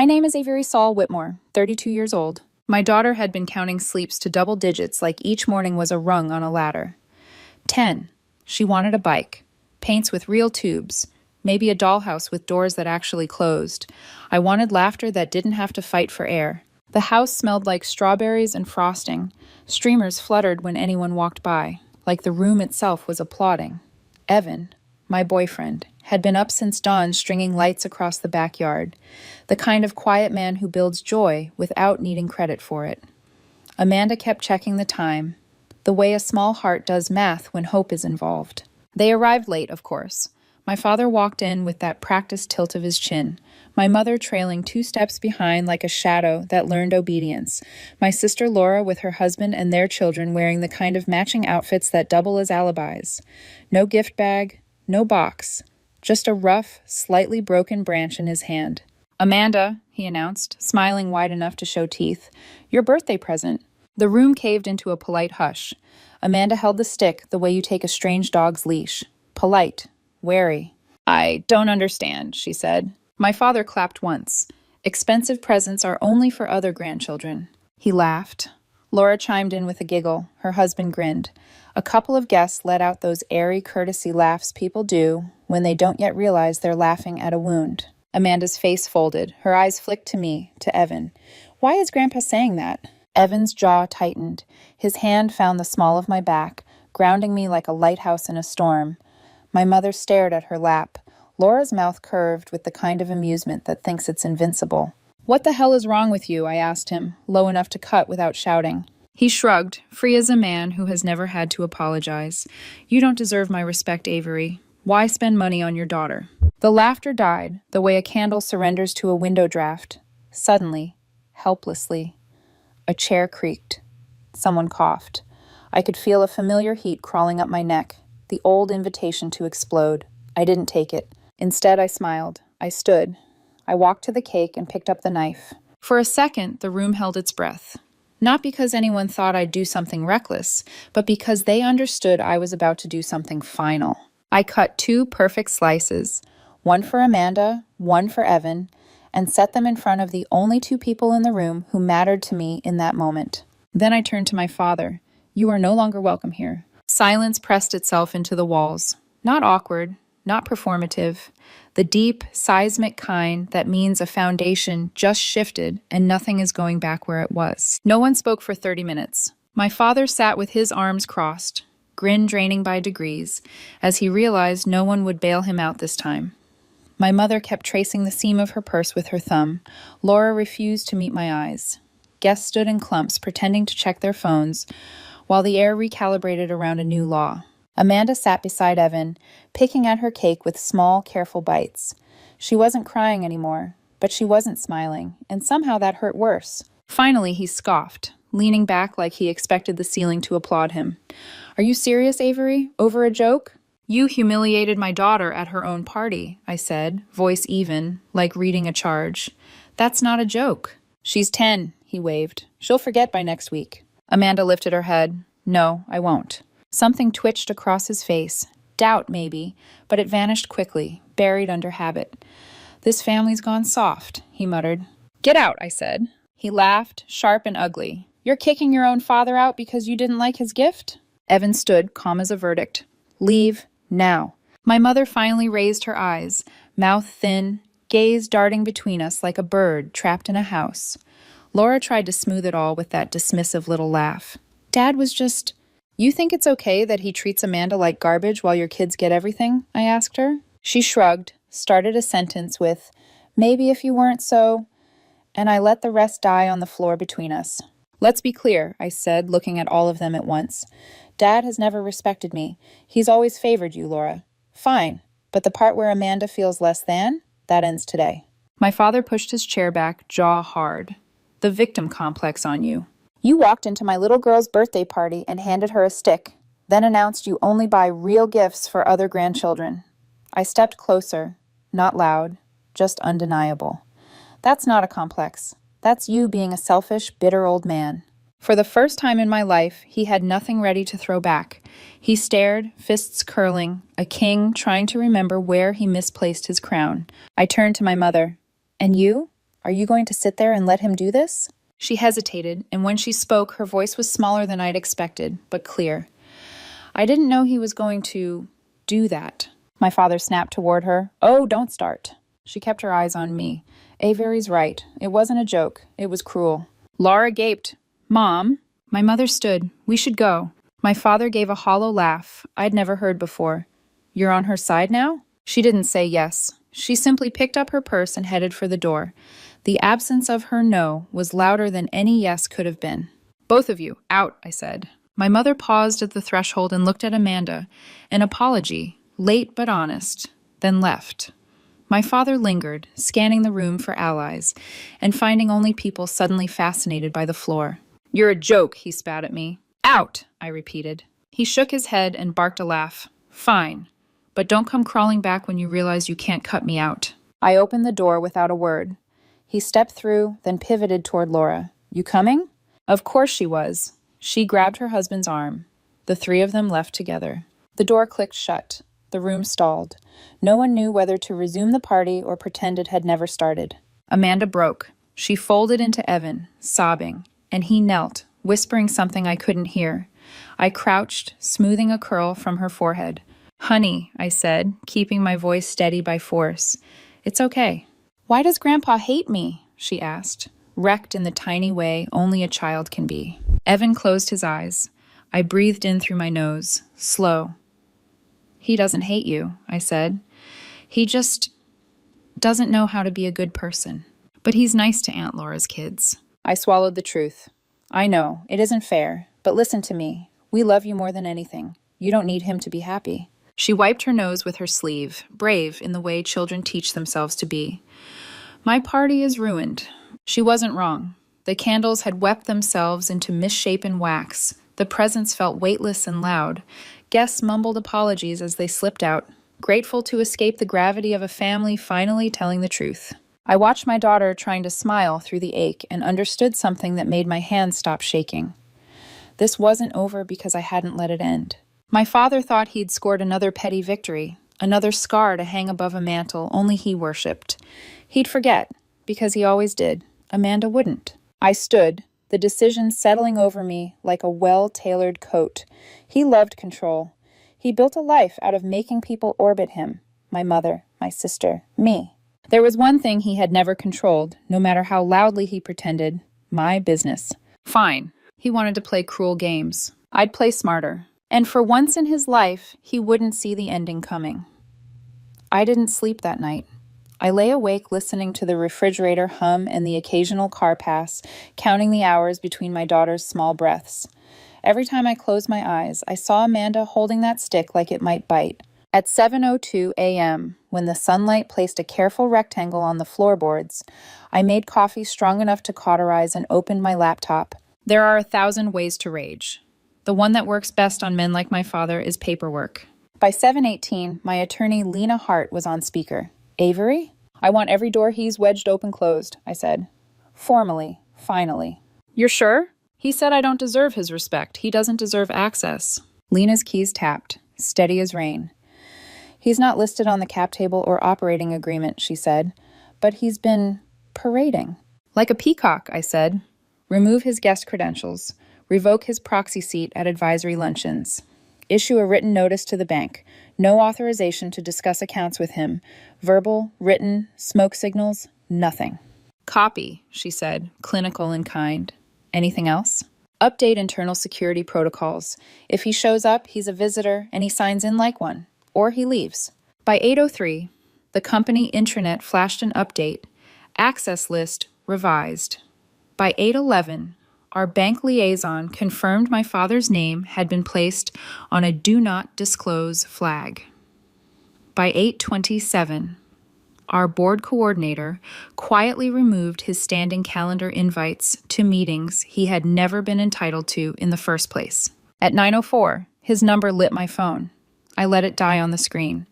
My name is Avery Saul Whitmore, 32 years old. My daughter had been counting sleeps to double digits like each morning was a rung on a ladder. 10. She wanted a bike. Paints with real tubes. Maybe a dollhouse with doors that actually closed. I wanted laughter that didn't have to fight for air. The house smelled like strawberries and frosting. Streamers fluttered when anyone walked by, like the room itself was applauding. Evan, my boyfriend, had been up since dawn stringing lights across the backyard, the kind of quiet man who builds joy without needing credit for it. Amanda kept checking the time, the way a small heart does math when hope is involved. They arrived late, of course. My father walked in with that practiced tilt of his chin, my mother trailing 2 steps behind like a shadow that learned obedience, my sister Laura with her husband and their children wearing the kind of matching outfits that double as alibis. No gift bag, no box, just a rough, slightly broken branch in his hand. "Amanda," he announced, smiling wide enough to show teeth, "your birthday present." The room caved into a polite hush. Amanda held the stick the way you take a strange dog's leash. Polite, wary. "I don't understand," she said. My father clapped once. "Expensive presents are only for other grandchildren." He laughed. Laura chimed in with a giggle. Her husband grinned. A couple of guests let out those airy courtesy laughs people do when they don't yet realize they're laughing at a wound. Amanda's face folded. Her eyes flicked to me, to Evan. "Why is Grandpa saying that?" Evan's jaw tightened. His hand found the small of my back, grounding me like a lighthouse in a storm. My mother stared at her lap. Laura's mouth curved with the kind of amusement that thinks it's invincible. "What the hell is wrong with you?" I asked him, low enough to cut without shouting. He shrugged, free as a man who has never had to apologize. "You don't deserve my respect, Avery. Why spend money on your daughter?" The laughter died, the way a candle surrenders to a window draft. Suddenly, helplessly. A chair creaked. Someone coughed. I could feel a familiar heat crawling up my neck, the old invitation to explode. I didn't take it. Instead, I smiled. I stood. I walked to the cake and picked up the knife. For a second, the room held its breath. Not because anyone thought I'd do something reckless, but because they understood I was about to do something final. I cut 2 perfect slices, one for Amanda, one for Evan, and set them in front of the only 2 people in the room who mattered to me in that moment. Then I turned to my father. "You are no longer welcome here." Silence pressed itself into the walls. Not awkward, not performative. The deep, seismic kind that means a foundation just shifted and nothing is going back where it was. No one spoke for 30 minutes. My father sat with his arms crossed, grin draining by degrees, as he realized no one would bail him out this time. My mother kept tracing the seam of her purse with her thumb. Laura refused to meet my eyes. Guests stood in clumps, pretending to check their phones, while the air recalibrated around a new law. Amanda sat beside Evan, picking at her cake with small, careful bites. She wasn't crying anymore, but she wasn't smiling, and somehow that hurt worse. Finally, he scoffed, leaning back like he expected the ceiling to applaud him. "Are you serious, Avery? Over a joke?" "You humiliated my daughter at her own party," I said, voice even, like reading a charge. "That's not a joke." "She's 10, he waved. "She'll forget by next week." Amanda lifted her head. "No, I won't." Something twitched across his face. Doubt, maybe, but it vanished quickly, buried under habit. "This family's gone soft," he muttered. "Get out," I said. He laughed, sharp and ugly. "You're kicking your own father out because you didn't like his gift?" Evan stood, calm as a verdict. "Leave. Now." My mother finally raised her eyes, mouth thin, gaze darting between us like a bird trapped in a house. Laura tried to smooth it all with that dismissive little laugh. "Dad was just—" "You think it's okay that he treats Amanda like garbage while your kids get everything?" I asked her. She shrugged, started a sentence with, "Maybe if you weren't so," and I let the rest die on the floor between us. "Let's be clear," I said, looking at all of them at once. "Dad has never respected me. He's always favored you, Laura. Fine, but the part where Amanda feels less than, that ends today." My father pushed his chair back, jaw hard. "The victim complex on you. You walked into my little girl's birthday party and handed her a stick, then announced you only buy real gifts for other grandchildren." I stepped closer, not loud, just undeniable. "That's not a complex. That's you being a selfish, bitter old man." For the first time in my life, he had nothing ready to throw back. He stared, fists curling, a king trying to remember where he misplaced his crown. I turned to my mother. "And you?" Are you going to sit there and let him do this? She hesitated, and when she spoke, her voice was smaller than I'd expected, but clear. I didn't know he was going to do that. My father snapped toward her. Oh, don't start. She kept her eyes on me. Avery's right. It wasn't a joke. It was cruel. Laura gaped. Mom. My mother stood. We should go. My father gave a hollow laugh I'd never heard before. You're on her side now? She didn't say yes. She simply picked up her purse and headed for the door. The absence of her no was louder than any yes could have been. Both of you, out, I said. My mother paused at the threshold and looked at Amanda. An apology, late but honest, then left. My father lingered, scanning the room for allies, and finding only people suddenly fascinated by the floor. You're a joke, he spat at me. Out, I repeated. He shook his head and barked a laugh. Fine, but don't come crawling back when you realize you can't cut me out. I opened the door without a word. He stepped through, then pivoted toward Laura. You coming? Of course she was. She grabbed her husband's arm. The three of them left together. The door clicked shut. The room stalled. No one knew whether to resume the party or pretend it had never started. Amanda broke. She folded into Evan, sobbing, and he knelt, whispering something I couldn't hear. I crouched, smoothing a curl from her forehead. Honey, I said, keeping my voice steady by force. It's okay. Why does Grandpa hate me? She asked, wrecked in the tiny way only a child can be. Evan closed his eyes. I breathed in through my nose, slow. He doesn't hate you, I said. He just doesn't know how to be a good person. But he's nice to Aunt Laura's kids. I swallowed the truth. I know, it isn't fair, but listen to me. We love you more than anything. You don't need him to be happy. She wiped her nose with her sleeve, brave in the way children teach themselves to be. My party is ruined. She wasn't wrong. The candles had wept themselves into misshapen wax. The presents felt weightless and loud. Guests mumbled apologies as they slipped out, grateful to escape the gravity of a family finally telling the truth. I watched my daughter trying to smile through the ache and understood something that made my hands stop shaking. This wasn't over because I hadn't let it end. My father thought he'd scored another petty victory, another scar to hang above a mantle only he worshipped. He'd forget, because he always did. Amanda wouldn't. I stood, the decision settling over me like a well-tailored coat. He loved control. He built a life out of making people orbit him. My mother, my sister, me. There was one thing he had never controlled, no matter how loudly he pretended. My business. Fine. He wanted to play cruel games. I'd play smarter. And for once in his life, he wouldn't see the ending coming. I didn't sleep that night. I lay awake listening to the refrigerator hum and the occasional car pass, counting the hours between my daughter's small breaths. Every time I closed my eyes, I saw Amanda holding that stick like it might bite. At 7:02 a.m., when the sunlight placed a careful rectangle on the floorboards, I made coffee strong enough to cauterize and opened my laptop. There are 1,000 ways to rage. The one that works best on men like my father is paperwork. By 7:18, my attorney Lena Hart was on speaker. Avery? I want every door he's wedged open closed, I said. Formally, finally. You're sure? He said I don't deserve his respect. He doesn't deserve access. Lena's keys tapped, steady as rain. He's not listed on the cap table or operating agreement, she said, but he's been parading. Like a peacock, I said. Remove his guest credentials. Revoke his proxy seat at advisory luncheons. Issue a written notice to the bank. No authorization to discuss accounts with him. Verbal, written, smoke signals, nothing. Copy, she said, clinical and kind. Anything else? Update internal security protocols. If he shows up, he's a visitor and he signs in like one. Or he leaves. By 8:03, the company intranet flashed an update. Access list revised. By 8:11, our bank liaison confirmed my father's name had been placed on a do not disclose flag. By 8:27, our board coordinator quietly removed his standing calendar invites to meetings he had never been entitled to in the first place. At 9:04, his number lit my phone. I let it die on the screen.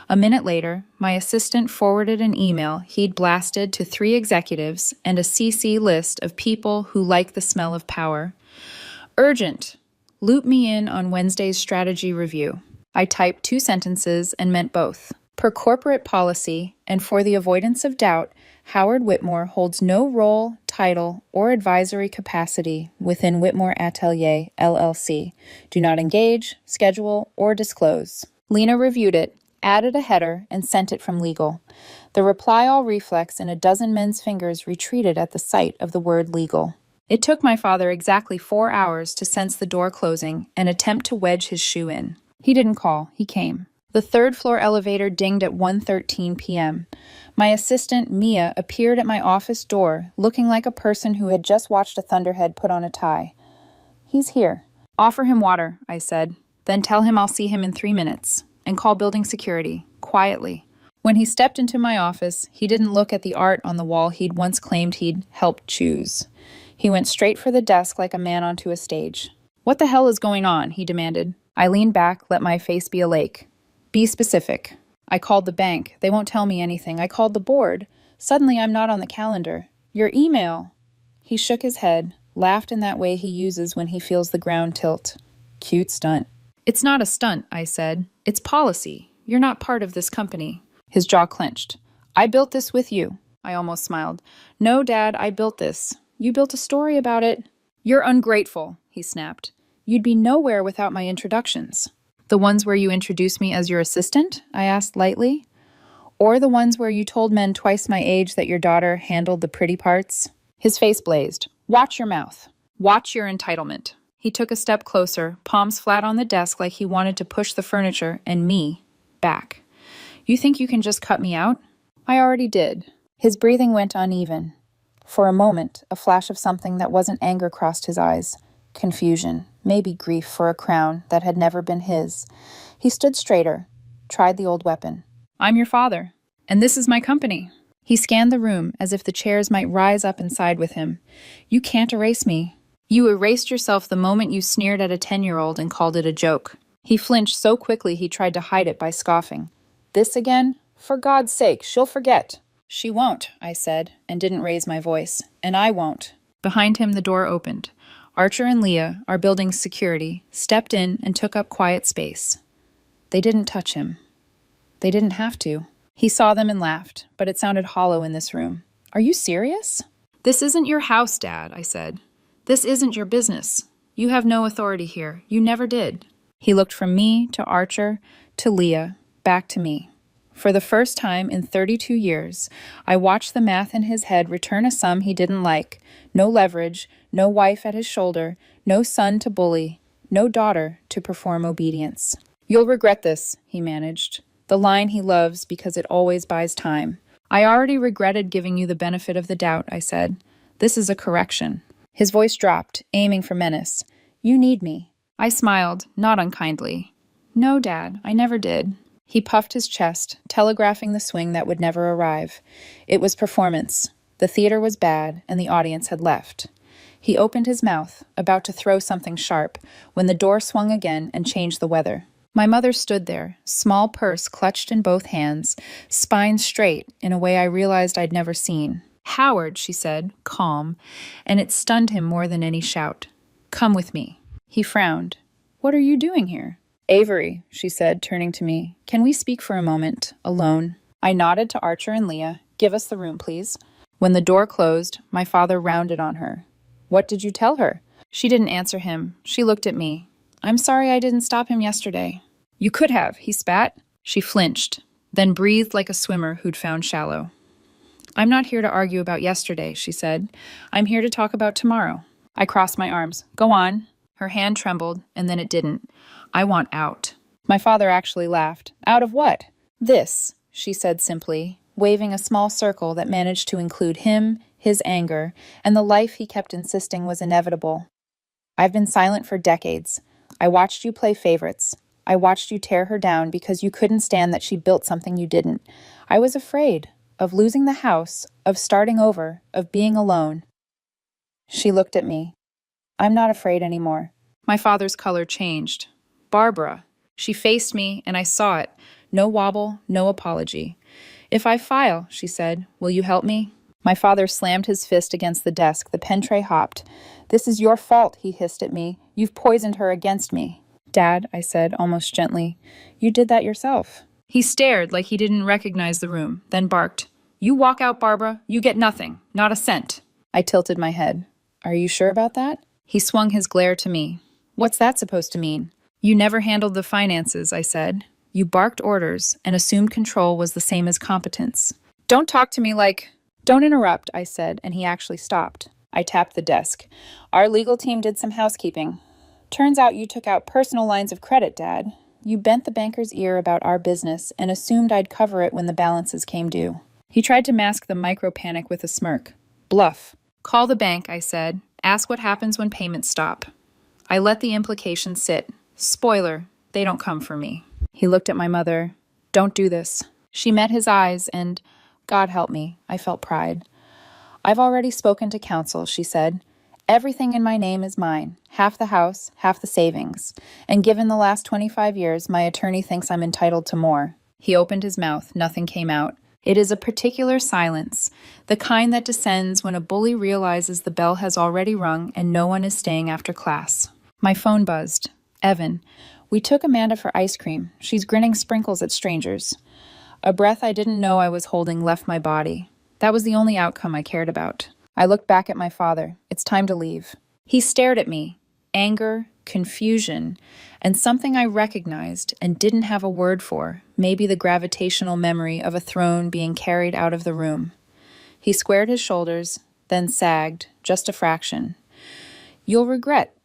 A minute later, my assistant forwarded an email he'd blasted to 3 executives and a CC list of people who like the smell of power. Urgent. Loop me in on Wednesday's strategy review. I typed 2 sentences and meant both. Per corporate policy, and for the avoidance of doubt, Howard Whitmore holds no role, title, or advisory capacity within Whitmore Atelier, LLC. Do not engage, schedule, or disclose. Lena reviewed it, added a header, and sent it from legal. The reply all reflex in a dozen men's fingers retreated at the sight of the word legal. It took my father exactly 4 hours to sense the door closing and attempt to wedge his shoe in. He didn't call, he came. The third-floor elevator dinged at 1:13 p.m. My assistant, Mia, appeared at my office door, looking like a person who had just watched a thunderhead put on a tie. He's here. Offer him water, I said. Then tell him I'll see him in 3 minutes. And call building security, quietly. When he stepped into my office, he didn't look at the art on the wall he'd once claimed he'd helped choose. He went straight for the desk like a man onto a stage. What the hell is going on? He demanded. I leaned back, let my face be a lake. Be specific. I called the bank. They won't tell me anything. I called the board. Suddenly I'm not on the calendar. Your email. He shook his head, laughed in that way he uses when he feels the ground tilt. Cute stunt. It's not a stunt, I said. It's policy. You're not part of this company. His jaw clenched. I built this with you. I almost smiled. No, Dad, I built this. You built a story about it. You're ungrateful, he snapped. You'd be nowhere without my introductions. The ones where you introduced me as your assistant? I asked lightly. Or the ones where you told men twice my age that your daughter handled the pretty parts? His face blazed. Watch your mouth. Watch your entitlement. He took a step closer, palms flat on the desk like he wanted to push the furniture and me back. You think you can just cut me out? I already did. His breathing went uneven. For a moment, a flash of something that wasn't anger crossed his eyes. Confusion, maybe grief for a crown that had never been his. He stood straighter, tried the old weapon. I'm your father, and this is my company. He scanned the room as if the chairs might rise up and side with him. You can't erase me. You erased yourself the moment you sneered at a 10-year-old and called it a joke. He flinched so quickly he tried to hide it by scoffing. This again? For God's sake, she'll forget. She won't, I said, and didn't raise my voice. And I won't. Behind him, the door opened. Archer and Leah, our building's security, stepped in and took up quiet space. They didn't touch him. They didn't have to. He saw them and laughed, but it sounded hollow in this room. Are you serious? This isn't your house, Dad, I said. This isn't your business. You have no authority here. You never did. He looked from me to Archer to Leah, back to me. For the first time in 32 years, I watched the math in his head return a sum he didn't like. No leverage, no wife at his shoulder, no son to bully, no daughter to perform obedience. You'll regret this, he managed. The line he loves because it always buys time. I already regretted giving you the benefit of the doubt, I said. This is a correction. His voice dropped, aiming for menace. You need me. I smiled, not unkindly. No, Dad, I never did. He puffed his chest, telegraphing the swing that would never arrive. It was performance. The theater was bad, and the audience had left. He opened his mouth, about to throw something sharp, when the door swung again and changed the weather. My mother stood there, small purse clutched in both hands, spine straight in a way I realized I'd never seen. Howard, she said, calm, and it stunned him more than any shout. Come with me. He frowned. What are you doing here? Avery, she said, turning to me. Can we speak for a moment, alone? I nodded to Archer and Leah. Give us the room, please. When the door closed, my father rounded on her. What did you tell her? She didn't answer him. She looked at me. I'm sorry I didn't stop him yesterday. You could have, he spat. She flinched, then breathed like a swimmer who'd found shallow. I'm not here to argue about yesterday, she said. I'm here to talk about tomorrow. I crossed my arms. Go on. Her hand trembled, and then it didn't. I want out. My father actually laughed. Out of what? This, she said simply, waving a small circle that managed to include him, his anger, and the life he kept insisting was inevitable. I've been silent for decades. I watched you play favorites. I watched you tear her down because you couldn't stand that she built something you didn't. I was afraid of losing the house, of starting over, of being alone. She looked at me. I'm not afraid anymore. My father's color changed. Barbara. She faced me, and I saw it. No wobble, no apology. If I file, she said, will you help me? My father slammed his fist against the desk. The pen tray hopped. This is your fault, he hissed at me. You've poisoned her against me. Dad, I said, almost gently, you did that yourself. He stared like he didn't recognize the room, then barked. You walk out, Barbara. You get nothing. Not a cent. I tilted my head. Are you sure about that? He swung his glare to me. What's that supposed to mean? You never handled the finances, I said. You barked orders, and assumed control was the same as competence. Don't talk to me like... Don't interrupt, I said, and he actually stopped. I tapped the desk. Our legal team did some housekeeping. Turns out you took out personal lines of credit, Dad. You bent the banker's ear about our business and assumed I'd cover it when the balances came due. He tried to mask the micro-panic with a smirk. Bluff. Call the bank, I said. Ask what happens when payments stop. I let the implication sit. Spoiler, they don't come for me. He looked at my mother. Don't do this. She met his eyes and, God help me, I felt pride. I've already spoken to counsel, she said. Everything in my name is mine. Half the house, half the savings. And given the last 25 years, my attorney thinks I'm entitled to more. He opened his mouth. Nothing came out. It is a particular silence, the kind that descends when a bully realizes the bell has already rung and no one is staying after class. My phone buzzed. Evan. We took Amanda for ice cream. She's grinning sprinkles at strangers. A breath I didn't know I was holding left my body. That was the only outcome I cared about. I looked back at my father. It's time to leave. He stared at me. Anger, confusion, and something I recognized and didn't have a word for, maybe the gravitational memory of a throne being carried out of the room. He squared his shoulders, then sagged, just a fraction. You'll regret.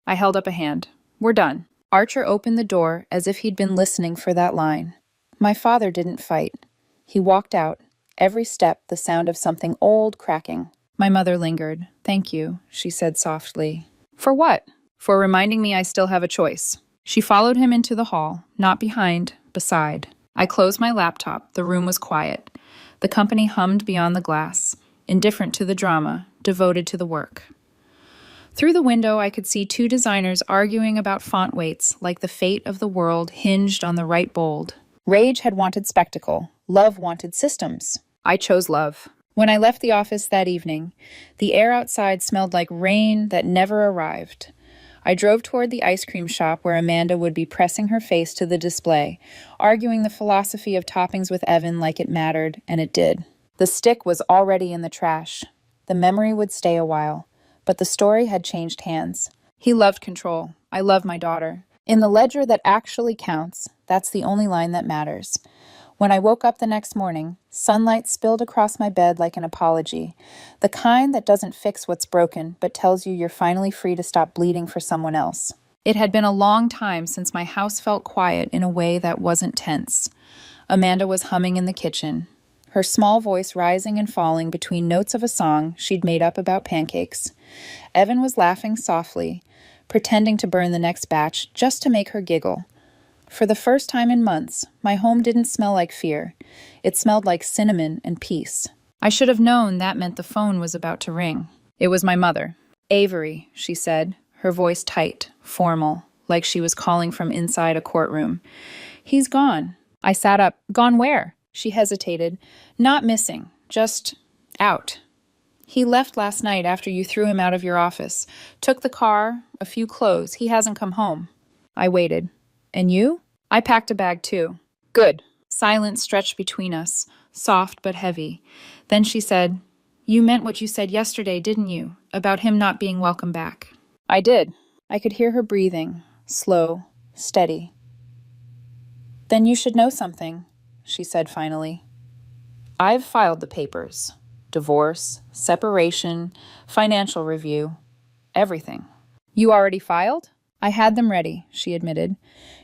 I held up a hand. We're done. Archer opened the door as if he'd been listening for that line. My father didn't fight. He walked out, every step the sound of something old cracking. My mother lingered. Thank you, she said softly. For what? For reminding me I still have a choice. She followed him into the hall, not behind, beside. I closed my laptop. The room was quiet. The company hummed beyond the glass, indifferent to the drama, devoted to the work. Through the window, I could see two designers arguing about font weights like the fate of the world hinged on the right bold. Rage had wanted spectacle. Love wanted systems. I chose love. When I left the office that evening, the air outside smelled like rain that never arrived. I drove toward the ice cream shop where Amanda would be pressing her face to the display, arguing the philosophy of toppings with Evan like it mattered, and it did. The stick was already in the trash. The memory would stay a while, but the story had changed hands. He loved control. I love my daughter. In the ledger that actually counts, that's the only line that matters. When I woke up the next morning, sunlight spilled across my bed like an apology, the kind that doesn't fix what's broken, but tells you you're finally free to stop bleeding for someone else. It had been a long time since my house felt quiet in a way that wasn't tense. Amanda was humming in the kitchen, her small voice rising and falling between notes of a song she'd made up about pancakes. Evan was laughing softly, pretending to burn the next batch just to make her giggle. For the first time in months, my home didn't smell like fear. It smelled like cinnamon and peace. I should have known that meant the phone was about to ring. It was my mother. Avery, she said, her voice tight, formal, like she was calling from inside a courtroom. He's gone. I sat up. Gone where? She hesitated. Not missing, just out. He left last night after you threw him out of your office. Took the car, a few clothes. He hasn't come home. I waited. And you? I packed a bag too. Good. Silence stretched between us, soft but heavy. Then she said, You meant what you said yesterday, didn't you? About him not being welcome back. I did. I could hear her breathing, slow, steady. Then you should know something, she said finally. I've filed the papers. Divorce, separation, financial review, everything. You already filed? I had them ready, she admitted.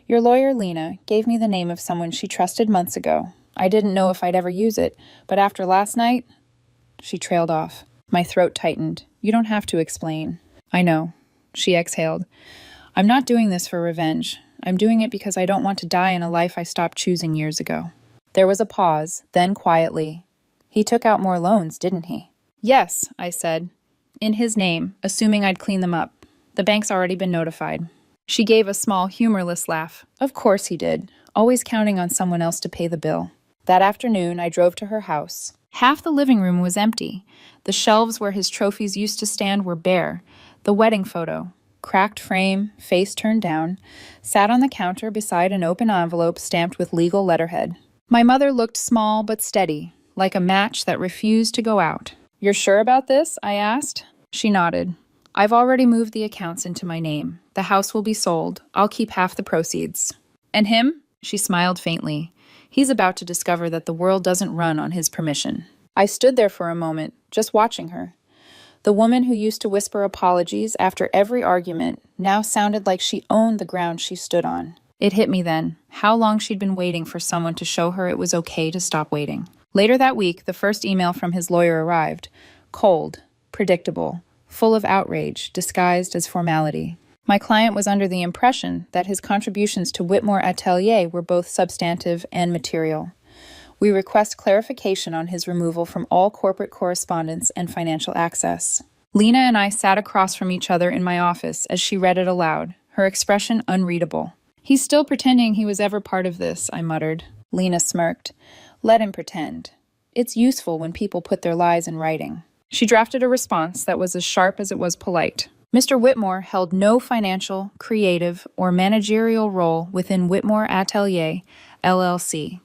Your lawyer, Lena, gave me the name of someone she trusted months ago. I didn't know if I'd ever use it, but after last night... She trailed off. My throat tightened. You don't have to explain. I know. She exhaled. I'm not doing this for revenge. I'm doing it because I don't want to die in a life I stopped choosing years ago. There was a pause, then quietly. He took out more loans, didn't he? Yes, I said. In his name, assuming I'd clean them up. The bank's already been notified. She gave a small, humorless laugh. Of course he did, always counting on someone else to pay the bill. That afternoon, I drove to her house. Half the living room was empty. The shelves where his trophies used to stand were bare. The wedding photo, cracked frame, face turned down, sat on the counter beside an open envelope stamped with legal letterhead. My mother looked small but steady, like a match that refused to go out. "You're sure about this?" I asked. She nodded. "I've already moved the accounts into my name. The house will be sold. I'll keep half the proceeds." "And him?" She smiled faintly. "He's about to discover that the world doesn't run on his permission." I stood there for a moment, just watching her. The woman who used to whisper apologies after every argument now sounded like she owned the ground she stood on. It hit me then, how long she'd been waiting for someone to show her it was okay to stop waiting. Later that week, the first email from his lawyer arrived. Cold, predictable, full of outrage, disguised as formality. My client was under the impression that his contributions to Whitmore Atelier were both substantive and material. We request clarification on his removal from all corporate correspondence and financial access. Lena and I sat across from each other in my office as she read it aloud, her expression unreadable. "He's still pretending he was ever part of this," I muttered. Lena smirked. "Let him pretend. It's useful when people put their lies in writing." She drafted a response that was as sharp as it was polite. Mr. Whitmore held no financial, creative, or managerial role within Whitmore Atelier, LLC.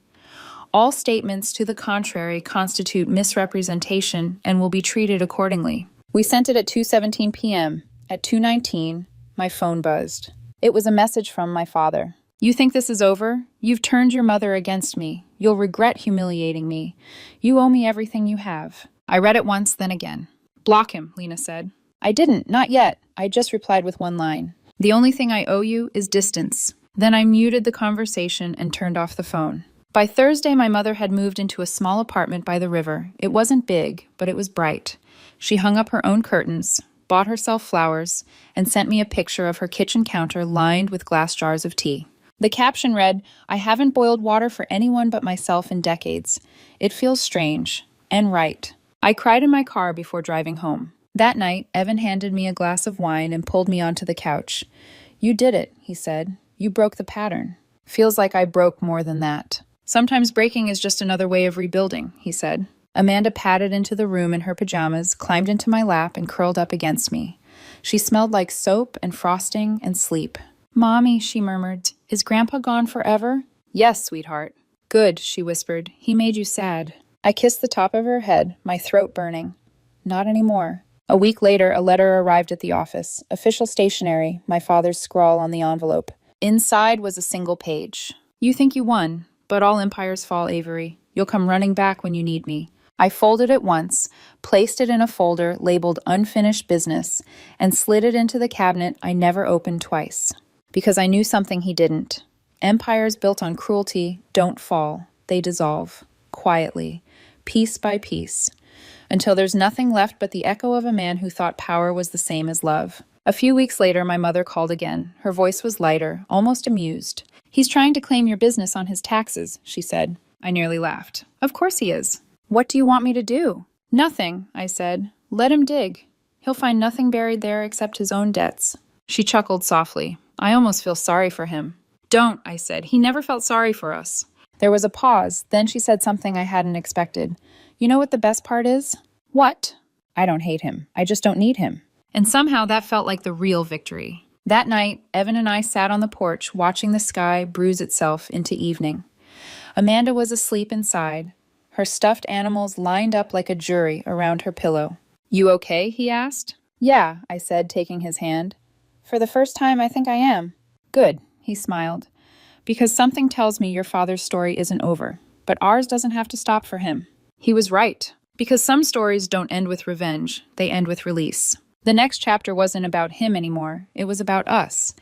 All statements to the contrary constitute misrepresentation and will be treated accordingly. We sent it at 2:17 p.m. At 2:19, my phone buzzed. It was a message from my father. "You think this is over? You've turned your mother against me. You'll regret humiliating me. You owe me everything you have." I read it once, then again. "Block him," Lena said. "I didn't, not yet." I just replied with one line. "The only thing I owe you is distance." Then I muted the conversation and turned off the phone. By Thursday, my mother had moved into a small apartment by the river. It wasn't big, but it was bright. She hung up her own curtains, bought herself flowers, and sent me a picture of her kitchen counter lined with glass jars of tea. The caption read, "I haven't boiled water for anyone but myself in decades. It feels strange and right." I cried in my car before driving home. That night, Evan handed me a glass of wine and pulled me onto the couch. "You did it," he said. "You broke the pattern." "Feels like I broke more than that." "Sometimes breaking is just another way of rebuilding," he said. Amanda padded into the room in her pajamas, climbed into my lap, and curled up against me. She smelled like soap and frosting and sleep. "Mommy," she murmured, "is Grandpa gone forever?" "Yes, sweetheart." "Good," she whispered. "He made you sad." I kissed the top of her head, my throat burning. "Not anymore." A week later, a letter arrived at the office. Official stationery, my father's scrawl on the envelope. Inside was a single page. "You think you won, but all empires fall, Avery. You'll come running back when you need me." I folded it once, placed it in a folder labeled Unfinished Business, and slid it into the cabinet I never opened twice. Because I knew something he didn't. Empires built on cruelty don't fall. They dissolve. Quietly. Piece by piece. Until there's nothing left but the echo of a man who thought power was the same as love. A few weeks later, my mother called again. Her voice was lighter, almost amused. "He's trying to claim your business on his taxes," she said. I nearly laughed. "Of course he is. What do you want me to do?" "Nothing," I said. "Let him dig. He'll find nothing buried there except his own debts." She chuckled softly. "I almost feel sorry for him." "Don't," I said. "He never felt sorry for us." There was a pause. Then she said something I hadn't expected. "You know what the best part is?" "What?" "I don't hate him. I just don't need him." And somehow that felt like the real victory. That night, Evan and I sat on the porch watching the sky bruise itself into evening. Amanda was asleep inside, her stuffed animals lined up like a jury around her pillow. "You okay?" he asked. "Yeah," I said, taking his hand. "For the first time, I think I am." "Good," he smiled. "Because something tells me your father's story isn't over, but ours doesn't have to stop for him." He was right. Because some stories don't end with revenge, they end with release. The next chapter wasn't about him anymore, it was about us.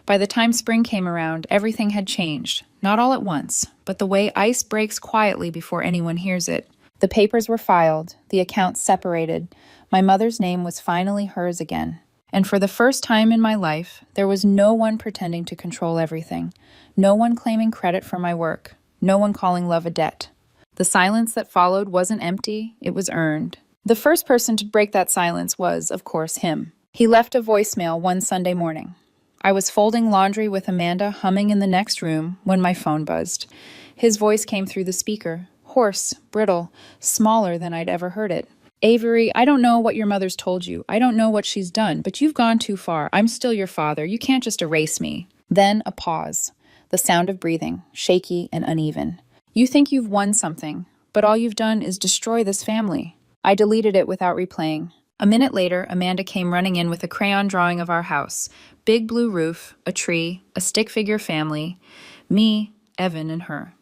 By the time spring came around, everything had changed. Not all at once, but the way ice breaks quietly before anyone hears it. The papers were filed, the accounts separated. My mother's name was finally hers again. And for the first time in my life, there was no one pretending to control everything. No one claiming credit for my work. No one calling love a debt. The silence that followed wasn't empty, it was earned. The first person to break that silence was, of course, him. He left a voicemail one Sunday morning. I was folding laundry with Amanda humming in the next room when my phone buzzed. His voice came through the speaker, hoarse, brittle, smaller than I'd ever heard it. "Avery, I don't know what your mother's told you. I don't know what she's done, but you've gone too far. I'm still your father. You can't just erase me." Then a pause. The sound of breathing, shaky and uneven. "You think you've won something, but all you've done is destroy this family." I deleted it without replaying. A minute later, Amanda came running in with a crayon drawing of our house. Big blue roof, a tree, a stick figure family, me, Evan, and her.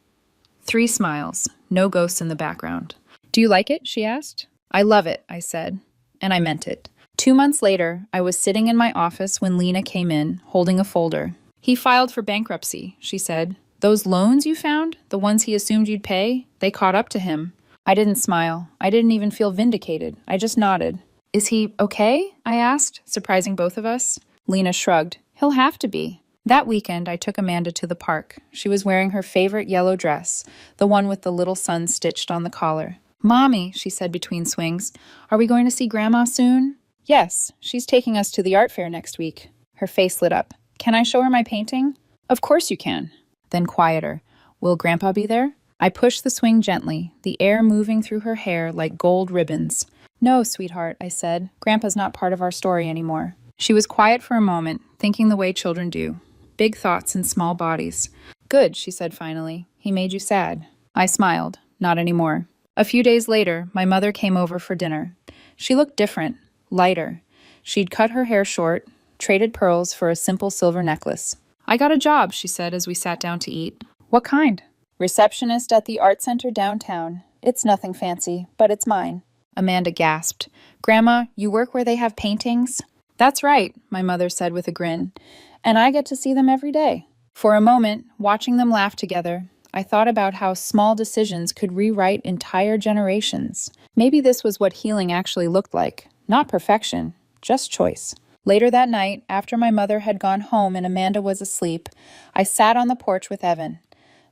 3 smiles, no ghosts in the background. "Do you like it?" she asked. "I love it," I said, and I meant it. 2 months later, I was sitting in my office when Lena came in, holding a folder. "He filed for bankruptcy," she said. "Those loans you found, the ones he assumed you'd pay, they caught up to him." I didn't smile. I didn't even feel vindicated. I just nodded. "Is he okay?" I asked, surprising both of us. Lena shrugged. "He'll have to be." That weekend, I took Amanda to the park. She was wearing her favorite yellow dress, the one with the little sun stitched on the collar. "Mommy," she said between swings, "are we going to see Grandma soon?" "Yes, she's taking us to the art fair next week." Her face lit up. "Can I show her my painting?" "Of course you can." Then quieter. "Will Grandpa be there?" I pushed the swing gently, the air moving through her hair like gold ribbons. "No, sweetheart," I said. "Grandpa's not part of our story anymore." She was quiet for a moment, thinking the way children do. Big thoughts in small bodies. "Good," she said finally. "He made you sad." I smiled. Not anymore. A few days later, my mother came over for dinner. She looked different, lighter. She'd cut her hair short, traded pearls for a simple silver necklace. "I got a job," she said as we sat down to eat. "What kind?" "Receptionist at the art center downtown. It's nothing fancy, but it's mine." Amanda gasped. "Grandma, you work where they have paintings?" "That's right," my mother said with a grin. "And I get to see them every day." For a moment, watching them laugh together, I thought about how small decisions could rewrite entire generations. Maybe this was what healing actually looked like. Not perfection, just choice. Later that night, after my mother had gone home and Amanda was asleep, I sat on the porch with Evan.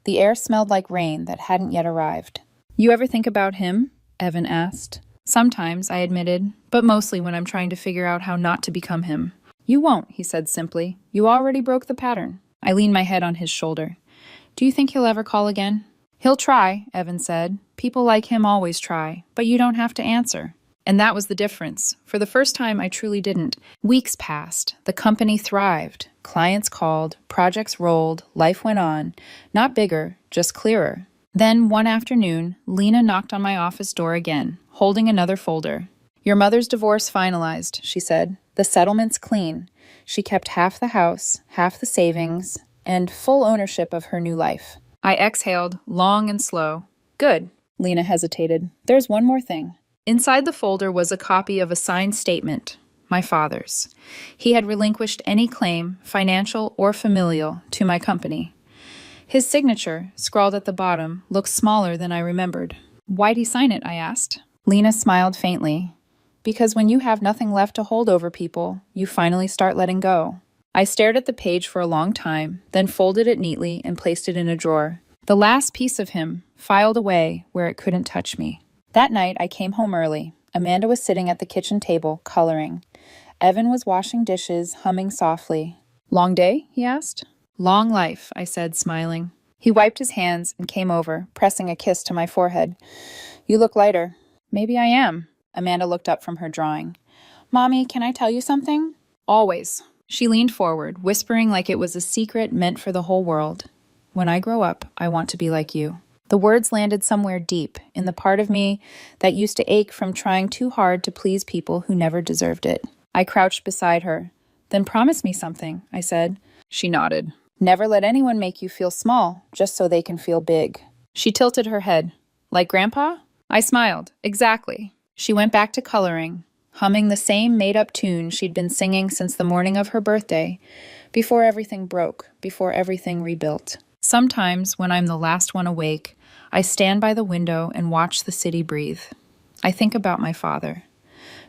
The air smelled like rain that hadn't yet arrived. "You ever think about him?" Evan asked. "Sometimes," I admitted, "but mostly when I'm trying to figure out how not to become him." "You won't," he said simply. "You already broke the pattern." I leaned my head on his shoulder. "Do you think he'll ever call again?" "He'll try," Evan said. "People like him always try, but you don't have to answer." And that was the difference. For the first time, I truly didn't. Weeks passed. The company thrived. Clients called, projects rolled, life went on. Not bigger, just clearer. Then, one afternoon, Lena knocked on my office door again, holding another folder. "Your mother's divorce finalized," she said. "The settlement's clean. She kept half the house, half the savings, and full ownership of her new life." I exhaled, long and slow. "Good." Lena hesitated. "There's one more thing." Inside the folder was a copy of a signed statement, my father's. He had relinquished any claim, financial or familial, to my company. His signature, scrawled at the bottom, looked smaller than I remembered. "Why'd he sign it?" I asked. Lena smiled faintly. "Because when you have nothing left to hold over people, you finally start letting go." I stared at the page for a long time, then folded it neatly and placed it in a drawer. The last piece of him, filed away where it couldn't touch me. That night, I came home early. Amanda was sitting at the kitchen table, coloring. Evan was washing dishes, humming softly. "Long day?" he asked. "Long life," I said, smiling. He wiped his hands and came over, pressing a kiss to my forehead. "You look lighter." "Maybe I am." Amanda looked up from her drawing. "Mommy, can I tell you something?" "Always." She leaned forward, whispering like it was a secret meant for the whole world. "When I grow up, I want to be like you." The words landed somewhere deep, in the part of me that used to ache from trying too hard to please people who never deserved it. I crouched beside her. "Then promise me something," I said. She nodded. "Never let anyone make you feel small, just so they can feel big." She tilted her head. "Like Grandpa?" I smiled. "Exactly." She went back to coloring, humming the same made-up tune she'd been singing since the morning of her birthday, before everything broke, before everything rebuilt. Sometimes, when I'm the last one awake, I stand by the window and watch the city breathe. I think about my father.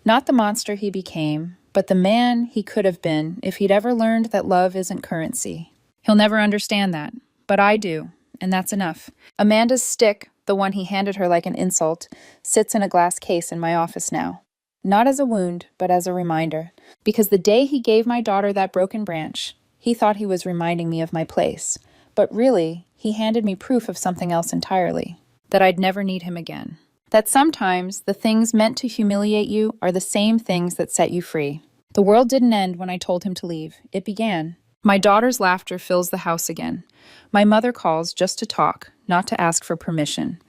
Not the monster he became, but the man he could have been if he'd ever learned that love isn't currency. He'll never understand that, but I do, and that's enough. Amanda's stick, the one he handed her like an insult, sits in a glass case in my office now. Not as a wound, but as a reminder. Because the day he gave my daughter that broken branch, he thought he was reminding me of my place. But really, he handed me proof of something else entirely. That I'd never need him again. That sometimes the things meant to humiliate you are the same things that set you free. The world didn't end when I told him to leave. It began. My daughter's laughter fills the house again. My mother calls just to talk, not to ask for permission.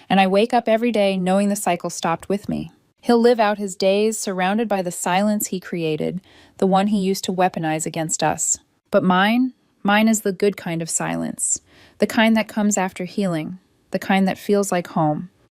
And I wake up every day knowing the cycle stopped with me. He'll live out his days surrounded by the silence he created, the one he used to weaponize against us. But mine is the good kind of silence, the kind that comes after healing, the kind that feels like home.